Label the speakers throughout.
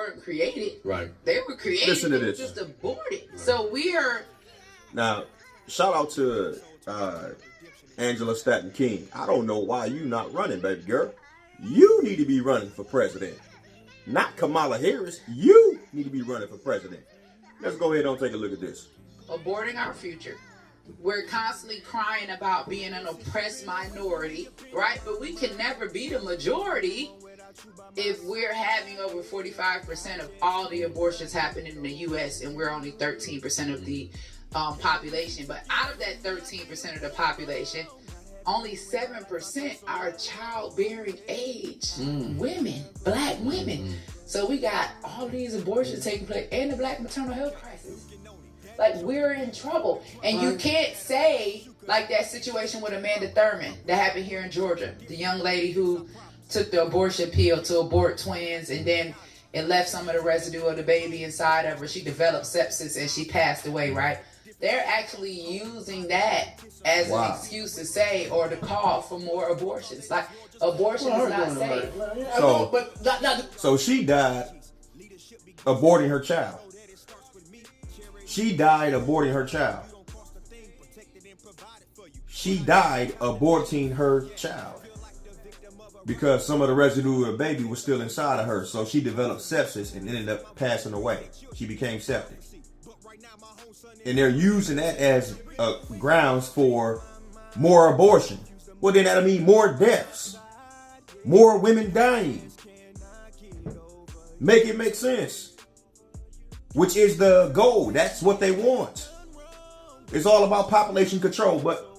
Speaker 1: weren't created.
Speaker 2: Right.
Speaker 1: They were created.
Speaker 3: Listen to
Speaker 1: they were
Speaker 3: this.
Speaker 1: just aborted. Right. So we are.
Speaker 3: Now, shout out to Angela Stanton King. I don't know why you not running, baby girl. You need to be running for president. Not Kamala Harris. You need to be running for president. Let's go ahead and take a look at this.
Speaker 1: Aborting our future. We're constantly crying about being an oppressed minority, right? But we can never be the majority if we're having over 45% of all the abortions happening in the U.S. and we're only 13% of the population. But out of that 13% of the population, only 7% are childbearing age women, black women. So we got all these abortions taking place and the black maternal health crisis. Like, we're in trouble. And you can't say, like that situation with Amanda Thurman that happened here in Georgia. The young lady who took the abortion pill to abort twins and then it left some of the residue of the baby inside of her. She developed sepsis and she passed away, right? They're actually using that as an excuse to say or to call for more abortions. Like, abortion is not safe.
Speaker 3: So she died aborting her child. She died aborting her child. She died aborting her child because some of the residue of the baby was still inside of her. So she developed sepsis and ended up passing away. She became septic. And they're using that as grounds for more abortion. Well, then that'll mean more deaths. More women dying. Make it make sense. Which is the goal. That's what they want. It's all about population control, but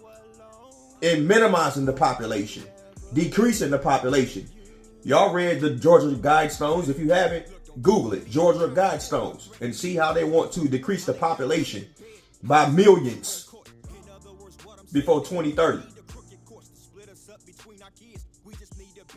Speaker 3: in minimizing the population, decreasing the population. Y'all read the Georgia Guidestones. If you haven't, Google it, Georgia Guidestones, and see how they want to decrease the population by millions before 2030.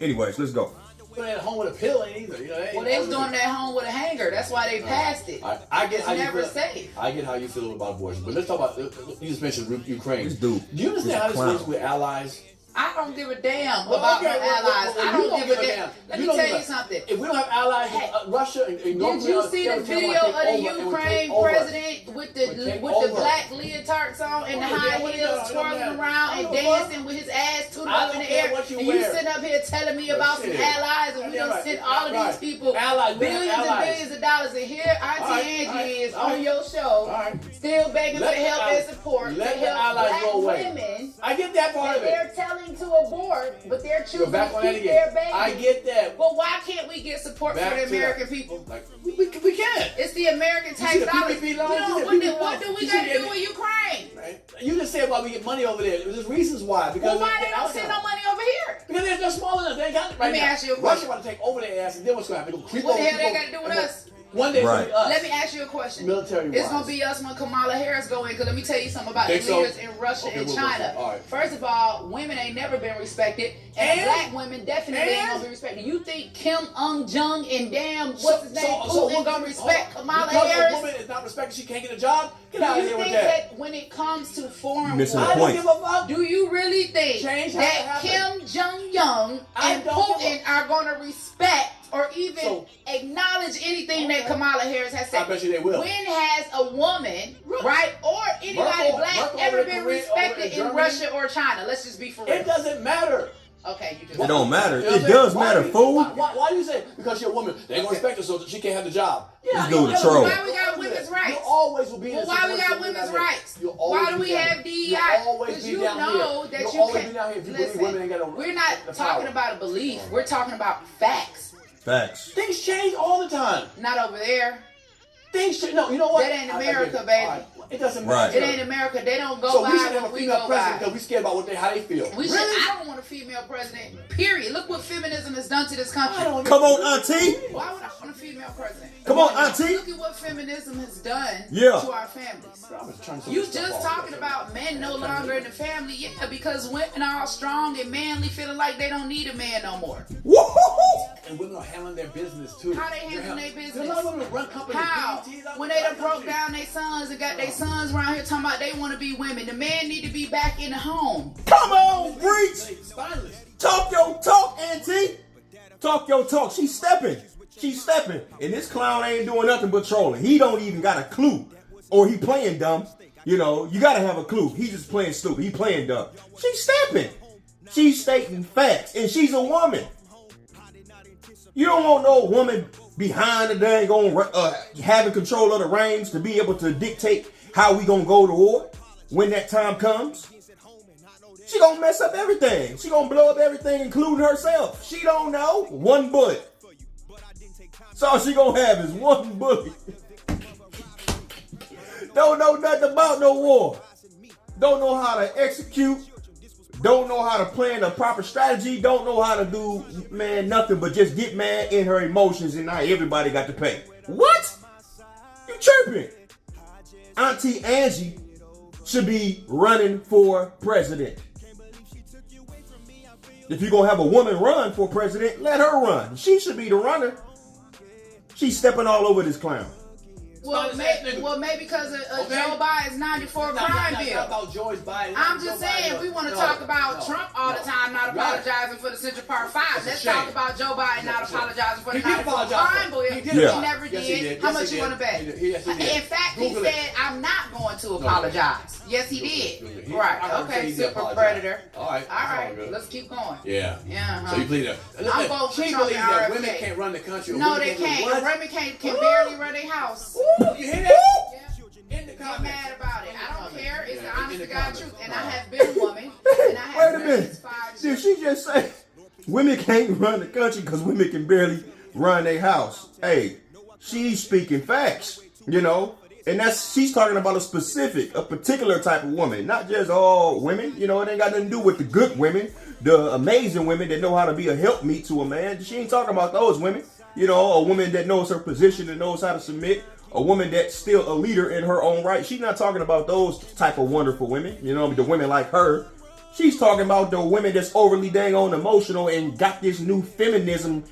Speaker 3: Anyways, let's go.
Speaker 2: They at home with a pill ain't either. You know,
Speaker 1: well, they was doing that home with a hanger. That's why they passed it.
Speaker 2: I get
Speaker 1: it's
Speaker 2: how
Speaker 1: never
Speaker 2: you feel.
Speaker 1: safe.
Speaker 2: I get how you feel about abortion, but let's talk about. You just mentioned Ukraine.
Speaker 3: This dude.
Speaker 2: Do you understand how this works with allies?
Speaker 1: I don't give a damn about my allies. I don't give a damn. Let me tell you something.
Speaker 2: If we don't have allies, Russia and North
Speaker 1: Did you see the video of the Ukraine president with the black leotards on and the high heels twirling around and dancing with his ass tooted up in the air? And you sitting up here telling me about some allies, and we done sent all of these people billions and billions of dollars. And here Auntie Angie is on your show, still begging for help and support to help black women.
Speaker 2: I get that part of it.
Speaker 1: They're telling to abort, but they're choosing to keep their baby.
Speaker 2: I get that.
Speaker 1: But why can't we get support for the American people?
Speaker 2: Like we can.
Speaker 1: It's the American tax dollars. What do we got to do with Ukraine?
Speaker 2: Right. You just said why we get money over there. There's reasons why. Because
Speaker 1: why they don't send no money over here?
Speaker 2: Because they're small enough. They ain't got it right now.
Speaker 1: Let me ask you a question.
Speaker 2: Russia want to take over their ass, and then what's going to happen?
Speaker 1: What the hell they got to do with us?
Speaker 2: One day it's going to be us.
Speaker 1: Let me ask you a question.
Speaker 2: Military-wise.
Speaker 1: It's going to be us when Kamala Harris go in, because let me tell you something about the leaders in Russia and China. Right. First of all, women ain't never been respected, and black women definitely ain't going to be respected. You think Kim Jong and what's his name, Putin going to respect Kamala Harris?
Speaker 2: Because a woman is not respected, she can't get a job? Get out of here with that.
Speaker 1: Do you think that when it comes to foreign
Speaker 3: wars,
Speaker 2: I don't give a fuck.
Speaker 1: Do you really think that Kim Jong-un and Putin are going to respect or even acknowledge anything that Kamala Harris has said?
Speaker 2: I bet you they will.
Speaker 1: When has a woman, right, or anybody black ever been respected in Russia or China? Let's just be for real.
Speaker 2: It doesn't matter.
Speaker 1: Okay, you just.
Speaker 3: It don't matter. It does matter, fool.
Speaker 2: Why do you say because you're a woman they ain't gonna respect her so she can't have the job?
Speaker 3: This dude a troll.
Speaker 1: Why we got women's rights?
Speaker 2: You always will be.
Speaker 1: Well, why we got women's rights? Why do we have DEI? Because you know that you can't. Listen, we're not talking about a belief. We're talking about facts.
Speaker 3: Facts.
Speaker 2: Things change all the time.
Speaker 1: Not over there.
Speaker 2: Things change. No, you know what?
Speaker 1: That ain't America, baby.
Speaker 2: It doesn't matter.
Speaker 1: It ain't America. They don't go
Speaker 2: so
Speaker 1: by
Speaker 2: we should have
Speaker 1: what
Speaker 2: a
Speaker 1: we
Speaker 2: female
Speaker 1: go
Speaker 2: president
Speaker 1: by.
Speaker 2: because we scared about how they feel.
Speaker 1: We should. I don't want a female president. Period. Look what feminism has done to this country.
Speaker 3: Come on, Auntie.
Speaker 1: Why would I want a female president?
Speaker 3: Come on, Auntie.
Speaker 1: Look at what feminism has done
Speaker 3: to
Speaker 1: our families. You just talking about men no longer in the family, because women are all strong and manly, feeling like they don't need a man no more.
Speaker 2: And women are handling their business too.
Speaker 1: How they handling their business?
Speaker 2: There's a lot of women run companies.
Speaker 1: How? When they done broke down their sons and got their sons around here talking about they want to be women. The man need to be back in the home.
Speaker 3: Come on, preach. Talk your talk, Auntie. Talk your talk. She's stepping. She's stepping, and this clown ain't doing nothing but trolling. He don't even got a clue, or he playing dumb. You know, you gotta have a clue. He just playing stupid. He playing dumb. She's stepping. She's stating facts, and she's a woman. You don't want no woman behind the dang on having control of the reins to be able to dictate how we gonna go to war when that time comes. She gonna mess up everything. She gonna blow up everything, including herself. She don't know. One bullet. So all she gonna have is one bullet. Don't know nothing about no war. Don't know how to execute. Don't know how to plan a proper strategy. Don't know how to do, man, nothing but just get mad in her emotions, and now everybody got to pay. What? You tripping? Auntie Angie should be running for president. If you're going to have a woman run for president, let her run. She should be the runner. She's stepping all over this clown.
Speaker 1: Well, maybe because of Joe Biden's 94 crime bill.
Speaker 2: About George Biden.
Speaker 1: I'm just saying, we want to talk about Trump all the time, not apologizing for the Central Park 5. Let's talk about Joe Biden not apologizing for the 94 crime bill. He never did. How much you want to bet? In fact, he said, I'm not going to apologize. Yes, he did. Right. Okay, super predator.
Speaker 2: All right.
Speaker 1: Let's keep going.
Speaker 2: Yeah.
Speaker 1: Yeah.
Speaker 2: So you plead that.
Speaker 1: I'm voting for
Speaker 2: She
Speaker 1: Trump
Speaker 2: believes
Speaker 1: and
Speaker 2: that
Speaker 1: RFK.
Speaker 2: women can't run the country.
Speaker 1: No, they can't. Women can barely run their house.
Speaker 2: Ooh, you hear that?
Speaker 1: Yeah.
Speaker 2: In the
Speaker 1: Get
Speaker 2: comments.
Speaker 1: mad about it. I don't care. It's the honest
Speaker 2: in
Speaker 1: to
Speaker 2: the
Speaker 1: God
Speaker 2: comments.
Speaker 1: truth. And I have been a woman. And I have
Speaker 3: Wait a minute.
Speaker 1: raised 5
Speaker 3: Did she just say women can't run the country because women can barely run their house? Hey, she's speaking facts, you know? And she's talking about a particular type of woman, not just all women. You know, it ain't got nothing to do with the good women, the amazing women that know how to be a helpmeet to a man. She ain't talking about those women. You know, a woman that knows her position and knows how to submit. A woman that's still a leader in her own right. She's not talking about those type of wonderful women. You know, the women like her. She's talking about the women that's overly dang on emotional and got this new feminism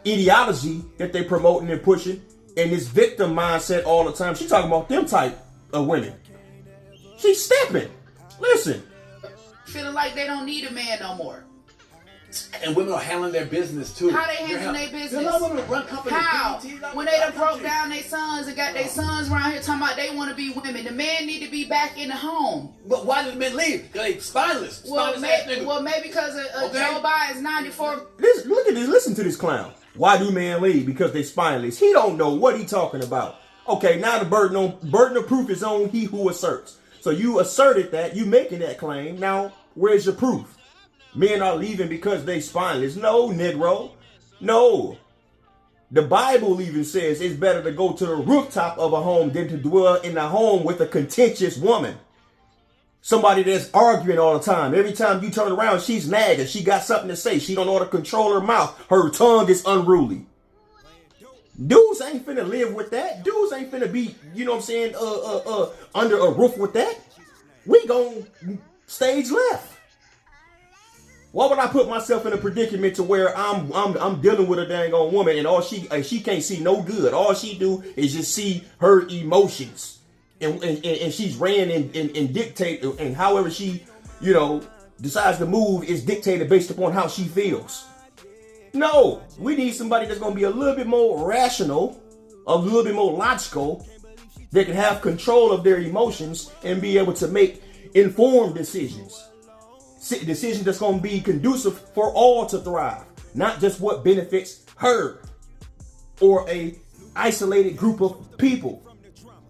Speaker 3: ideology that they promoting and pushing. And this victim mindset all the time. She's talking about them type of women. She's stepping. Listen.
Speaker 1: feeling like they don't need a man no more.
Speaker 2: And women are handling their business too.
Speaker 1: How they handling their business?
Speaker 2: There's a lot of women who run companies.
Speaker 1: How?
Speaker 2: BET,
Speaker 1: When they done broke down their sons and got their sons around here talking about they want to be women. The man need to be back in the home.
Speaker 2: But why did the men leave? Because they spineless.
Speaker 1: Well, maybe because of Joe Biden's 94.
Speaker 3: Look at this. Listen to this clown. Why do men leave? Because they spineless. He don't know what he talking about. Okay, now the burden of proof is on he who asserts. So you asserted that. You making that claim. Now, where's your proof? Men are leaving because they spineless. No, Negro. No. The Bible even says it's better to go to the rooftop of a home than to dwell in a home with a contentious woman. Somebody that's arguing all the time. Every time you turn around, she's nagging. She got something to say. She don't know how to control her mouth. Her tongue is unruly. Dudes ain't finna live with that. Dudes ain't finna be, you know what I'm saying, under a roof with that. We gon' stage left. Why would I put myself in a predicament to where I'm dealing with a dang on woman and all she can't see no good. All she do is just see her emotions. And she's ran and dictate, and however she, you know, decides to move is dictated based upon how she feels. No, we need somebody that's going to be a little bit more rational, a little bit more logical, that can have control of their emotions and be able to make informed decisions. Decisions that's going to be conducive for all to thrive, not just what benefits her or a isolated group of people.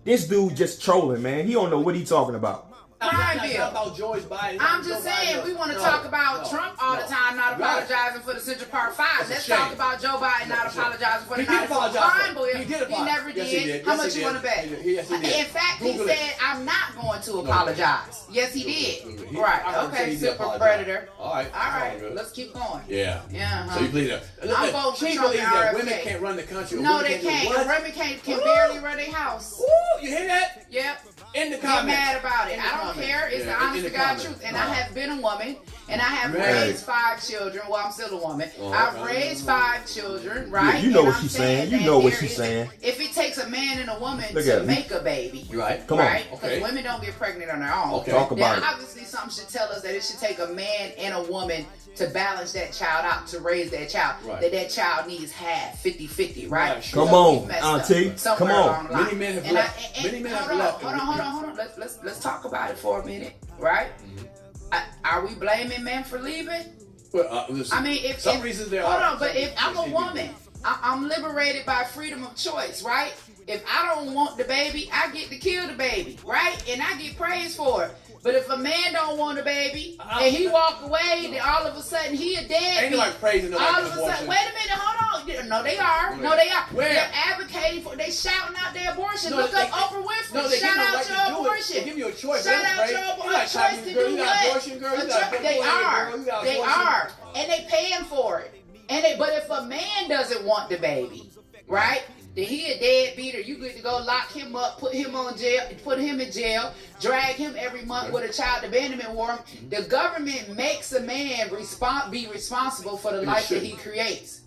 Speaker 3: This dude just trolling, man. He don't know what he's talking about.
Speaker 1: Crime bill.
Speaker 2: About George Biden.
Speaker 1: I'm just saying, we want to talk about Trump all the time, not apologizing for the Central Park 5. Let's talk about Joe Biden not apologizing for the 94 crime bill. He never did. How much you want to bet? In fact, he said, I'm not going to apologize. Yes, he did. Right. Okay, super predator.
Speaker 2: All right.
Speaker 1: Let's keep going.
Speaker 2: Yeah.
Speaker 1: Yeah.
Speaker 2: So you believe that?
Speaker 1: I'm voting for Trump and
Speaker 2: that
Speaker 1: RFK.
Speaker 2: women can't run the country.
Speaker 1: No, they can't. Women can barely run their house.
Speaker 2: Ooh, you hear that?
Speaker 1: Yep.
Speaker 2: In the
Speaker 1: Get
Speaker 2: comments.
Speaker 1: mad about it. I don't care. It's the honest to God truth. And I have been a woman, and I have raised 5 children. Well, I'm still a woman. I've raised 5 children, right?
Speaker 3: Yeah, you know
Speaker 1: And
Speaker 3: what
Speaker 1: I'm
Speaker 3: she's saying. You
Speaker 1: that
Speaker 3: know what
Speaker 1: there
Speaker 3: she's
Speaker 1: is-
Speaker 3: saying.
Speaker 1: If it takes a a man and a woman
Speaker 3: Look
Speaker 1: to
Speaker 3: at me.
Speaker 1: make a baby.
Speaker 2: You right?
Speaker 3: Come on.
Speaker 1: Right? Because
Speaker 2: Okay.
Speaker 1: women don't get pregnant on their own.
Speaker 2: Okay.
Speaker 3: Talk
Speaker 1: Then
Speaker 3: about it.
Speaker 1: obviously something should tell us that it should take a man and a woman to balance that child out, to raise that child.
Speaker 2: Right.
Speaker 1: That child needs half, 50-50, right?
Speaker 2: Right, sure.
Speaker 3: Come
Speaker 1: So
Speaker 3: on,
Speaker 1: we've messed
Speaker 3: Auntie.
Speaker 1: up somewhere
Speaker 3: Come on.
Speaker 1: along the line.
Speaker 2: Many men have
Speaker 1: And
Speaker 2: left.
Speaker 1: and
Speaker 2: Many men have
Speaker 1: hold
Speaker 2: left.
Speaker 1: on. Hold on. Let's talk about it for a minute, right? Are we blaming men for leaving?
Speaker 2: Well, listen,
Speaker 1: I mean, if
Speaker 2: some
Speaker 1: if-
Speaker 2: reasons there
Speaker 1: hold
Speaker 2: are.
Speaker 1: on, but
Speaker 2: Some
Speaker 1: if I'm a
Speaker 2: reasons
Speaker 1: woman, I'm liberated by freedom of choice, right? If I don't want the baby, I get to kill the baby, right? And I get praised for it. But if a man don't want a baby and he walk away, then all of a sudden he a deadbeat.
Speaker 2: Ain't nobody praising nobody
Speaker 1: All
Speaker 2: for
Speaker 1: of a sudden,
Speaker 2: abortion.
Speaker 1: wait a minute, hold on. No, they are.
Speaker 2: Where?
Speaker 1: No, they are.
Speaker 2: Where?
Speaker 1: They're advocating for. They shouting out their abortion.
Speaker 2: No,
Speaker 1: Look
Speaker 2: they-
Speaker 1: up Oprah Winfrey.
Speaker 2: No, they give
Speaker 1: Shout
Speaker 2: you a
Speaker 1: out
Speaker 2: right to
Speaker 1: your
Speaker 2: do it.
Speaker 1: abortion.
Speaker 2: They give you a choice.
Speaker 1: Shout
Speaker 2: They
Speaker 1: out
Speaker 2: pray.
Speaker 1: your
Speaker 2: You
Speaker 1: abortion.
Speaker 2: got
Speaker 1: Choice
Speaker 2: choice
Speaker 1: to
Speaker 2: girl.
Speaker 1: do
Speaker 2: You got
Speaker 1: what?
Speaker 2: abortion girl. You got
Speaker 1: They
Speaker 2: girl.
Speaker 1: are.
Speaker 2: You got
Speaker 1: They
Speaker 2: abortion.
Speaker 1: are. And they paying for it. But if a man doesn't want the baby, right? Then he a deadbeater. You get to go lock him up, put him in jail, drag him every month with a child abandonment warrant. The government makes a man be responsible for the
Speaker 2: They
Speaker 1: life that
Speaker 2: shouldn't.
Speaker 1: he creates.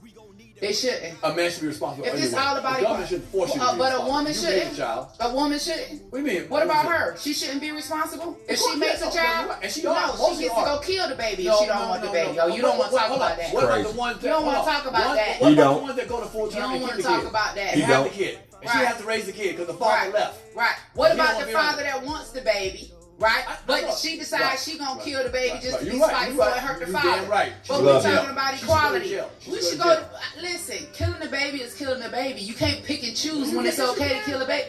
Speaker 1: They shouldn't.
Speaker 2: A man should be responsible.
Speaker 1: If it's
Speaker 2: anyway.
Speaker 1: all about
Speaker 2: the government shouldn't force you to be
Speaker 1: but a
Speaker 2: responsible.
Speaker 1: woman
Speaker 2: You made
Speaker 1: shouldn't.
Speaker 2: a child.
Speaker 1: A woman shouldn't.
Speaker 2: What do you mean?
Speaker 1: What about her? She shouldn't be responsible if
Speaker 2: course,
Speaker 1: she makes
Speaker 2: yeah,
Speaker 1: a child.
Speaker 2: no, and she
Speaker 1: no,
Speaker 2: are. Most
Speaker 1: she gets
Speaker 2: are.
Speaker 1: to go kill the baby if she don't want the baby. Oh, you don't want to talk about that.
Speaker 2: What about
Speaker 3: Crazy.
Speaker 2: the ones that
Speaker 1: You don't wanna talk about that.
Speaker 2: What
Speaker 3: You
Speaker 2: about
Speaker 3: don't.
Speaker 2: the ones that go to full
Speaker 1: You
Speaker 2: term
Speaker 1: don't
Speaker 2: and
Speaker 1: want
Speaker 2: keep
Speaker 1: to
Speaker 2: the
Speaker 1: talk
Speaker 2: kid?
Speaker 1: about that.
Speaker 2: And
Speaker 3: You
Speaker 2: have
Speaker 3: don't.
Speaker 2: the kid. And she
Speaker 1: Right.
Speaker 2: has to raise the kid because the father left.
Speaker 1: Right. What
Speaker 2: You don't
Speaker 1: about
Speaker 2: wanna
Speaker 1: the
Speaker 2: be on
Speaker 1: father
Speaker 2: it.
Speaker 1: that wants the baby? Right?
Speaker 2: I
Speaker 1: But
Speaker 2: know.
Speaker 1: she decides
Speaker 2: Right.
Speaker 1: she gonna
Speaker 2: Right.
Speaker 1: kill the baby
Speaker 2: Right.
Speaker 1: just
Speaker 2: Right.
Speaker 1: to be
Speaker 2: You're right.
Speaker 1: spiteful
Speaker 2: You're
Speaker 1: and
Speaker 2: right.
Speaker 1: hurt the
Speaker 2: You're
Speaker 1: father.
Speaker 2: damn right.
Speaker 1: But
Speaker 3: She
Speaker 1: we're
Speaker 3: loves
Speaker 1: talking
Speaker 3: him.
Speaker 1: about
Speaker 2: She should go to
Speaker 1: equality.
Speaker 2: jail. She
Speaker 1: We
Speaker 2: should
Speaker 1: should
Speaker 2: go
Speaker 1: go
Speaker 2: to
Speaker 1: to, listen, killing the baby is killing the baby. You can't pick and choose when it's okay to kill a baby.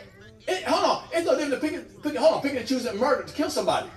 Speaker 2: Hold on. It's no different than picking and choosing murder to kill somebody.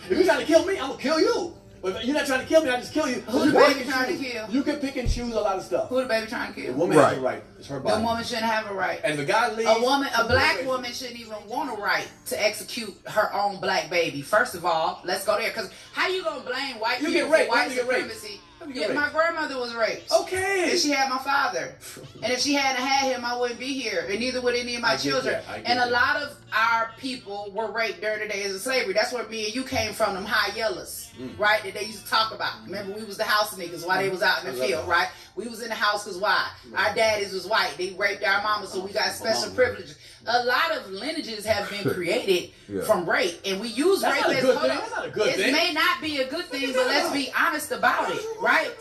Speaker 2: If you're trying to kill me, I'm gonna kill you. But if you're not trying to kill me, I just kill you.
Speaker 1: Who the
Speaker 2: You
Speaker 1: baby
Speaker 2: pick and
Speaker 1: trying to
Speaker 2: choose.
Speaker 1: kill?
Speaker 2: You can pick and choose a lot of stuff.
Speaker 1: Who the baby trying to
Speaker 2: The
Speaker 1: kill?
Speaker 2: woman has
Speaker 3: Right.
Speaker 2: a right. It's her
Speaker 1: The
Speaker 2: body.
Speaker 1: woman shouldn't have a right.
Speaker 2: And the guy leaves.
Speaker 1: A black woman shouldn't even want a right to execute her own black baby. First of all, let's go there. Because how you going to blame white
Speaker 2: You
Speaker 1: people
Speaker 2: get raped.
Speaker 1: for white
Speaker 2: How you get raped?
Speaker 1: supremacy?
Speaker 2: How you get
Speaker 1: Yeah,
Speaker 2: raped?
Speaker 1: my grandmother was raped.
Speaker 2: Okay.
Speaker 1: And she had my father. And if she hadn't had him, I wouldn't be here. And neither would any of my
Speaker 2: I get
Speaker 1: children.
Speaker 2: that. I get
Speaker 1: And a
Speaker 2: that.
Speaker 1: lot of our people were raped during the days of slavery. That's where me and you came from, them high yellows. Right? That they used to talk about. Remember, we was the house niggas while they was out in the
Speaker 2: I love
Speaker 1: field,
Speaker 2: that.
Speaker 1: right? We was in the house because why? Our daddies was white. They raped our mamas, so we got special privileges. A lot of lineages have been created
Speaker 3: Yeah.
Speaker 1: from rape. And we use
Speaker 2: That's
Speaker 1: rape
Speaker 2: not a
Speaker 1: as
Speaker 2: good
Speaker 1: hold
Speaker 2: thing.
Speaker 1: on.
Speaker 2: That's not a good
Speaker 1: It
Speaker 2: thing.
Speaker 1: may not be a good thing, but let's be honest about it, right?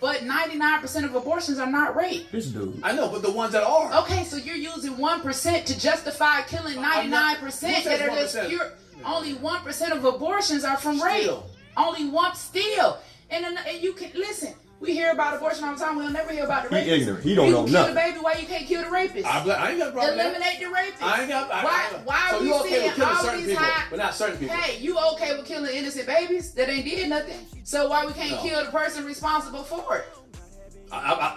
Speaker 1: But 99% of abortions are not rape.
Speaker 3: This dude.
Speaker 2: I know, but the ones that are.
Speaker 1: Okay, so you're using 1% to justify killing 99% that are just
Speaker 2: 1%?
Speaker 1: pure. Only 1% of abortions are from rape.
Speaker 2: Still.
Speaker 1: Only one still. And you can listen. We hear about abortion all the time. We'll never hear about the
Speaker 3: He
Speaker 1: rapist.
Speaker 3: ignorant. He don't
Speaker 1: you
Speaker 3: know
Speaker 1: can
Speaker 3: nothing.
Speaker 1: kill the baby. Why you can't kill the rapist?
Speaker 2: I ain't got a problem with that.
Speaker 1: Eliminate the rapist.
Speaker 2: I ain't got.
Speaker 1: Why
Speaker 2: so
Speaker 1: are we
Speaker 2: you okay
Speaker 1: seeing
Speaker 2: with killing
Speaker 1: all
Speaker 2: certain
Speaker 1: these
Speaker 2: people,
Speaker 1: high?
Speaker 2: but not certain people?
Speaker 1: Hey, you okay with killing innocent babies that ain't did nothing? So why we can't
Speaker 2: No.
Speaker 1: kill the person responsible for it?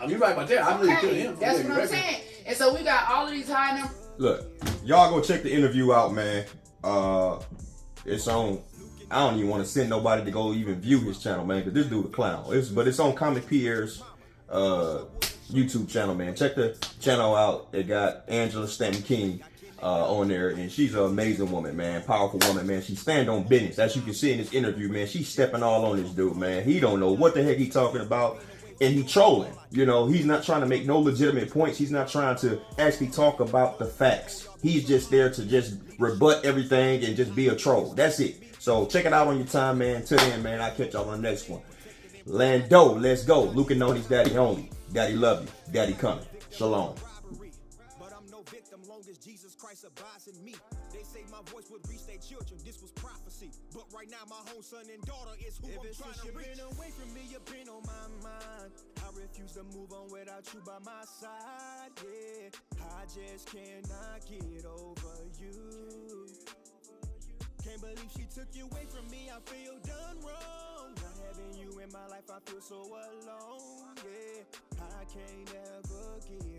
Speaker 2: You're right about that. I believe killing him.
Speaker 1: That's what I'm saying. And so we got all of these high numbers.
Speaker 3: Look, y'all go check the interview out, man. It's on. I don't even want to send nobody to go even view his channel, man, because this dude a clown. But it's on Comic Pierre's YouTube channel, man. Check the channel out. It got Angela Stanton King on there, and she's an amazing woman, man. Powerful woman, man. She stand on business, as you can see in this interview, man. She's stepping all on this dude, man. He don't know what the heck he talking about. And he trolling. You know, he's not trying to make no legitimate points. He's not trying to actually talk about the facts. He's just there to just rebut everything and just be a troll. That's it. So check it out on your time, man. Till then, man, I'll catch y'all on the next one. Lando, let's go. Luke and Noni's daddy only. Daddy love you. Daddy coming. Shalom.
Speaker 4: But I'm no victim long as Jesus Christ abides in me. They say my voice would reach their children. This was prophecy. But right now my own son and daughter is who I'm trying to reach. Been away from me, you've been on my mind. I refuse to move on without you by my side. Yeah, I just cannot get over you. Can't believe she took you away from me. I feel done wrong. Not having you in my life, I feel so alone. Yeah, I can't ever get